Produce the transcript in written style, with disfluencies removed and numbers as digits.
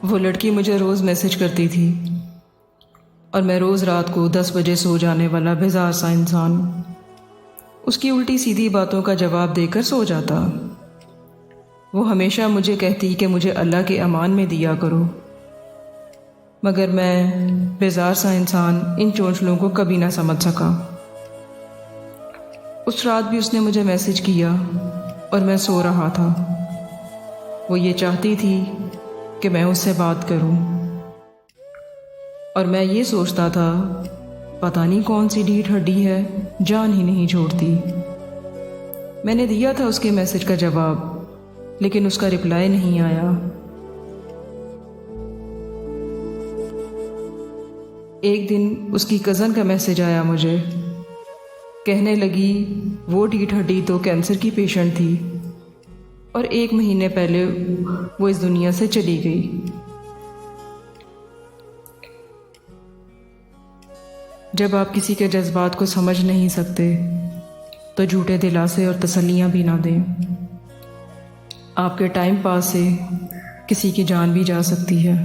वो लड़की मुझे रोज़ मैसेज करती थी और मैं रोज़ रात को 10 बजे सो जाने वाला बेजार सा इंसान उसकी उल्टी सीधी बातों का जवाब देकर सो जाता। वो हमेशा मुझे कहती कि मुझे अल्लाह के अमान में दिया करो, मगर मैं बेजार सा इंसान इन चोंचलों को कभी ना समझ सका। उस रात भी उसने मुझे मैसेज किया और मैं सो रहा था। वो ये चाहती थी कि मैं उससे बात करूं और मैं ये सोचता था पता नहीं कौन सी ढीठ हड्डी है, जान ही नहीं छोड़ती। मैंने दिया था उसके मैसेज का जवाब, लेकिन उसका रिप्लाई नहीं आया। एक दिन उसकी कज़न का मैसेज आया मुझे, कहने लगी वो ढीठ हड्डी तो कैंसर की पेशेंट थी और 1 महीने पहले वो इस दुनिया से चली गई। जब आप किसी के जज्बात को समझ नहीं सकते तो झूठे दिलासे और तसल्लियां भी ना दें। आपके टाइम पास से किसी की जान भी जा सकती है।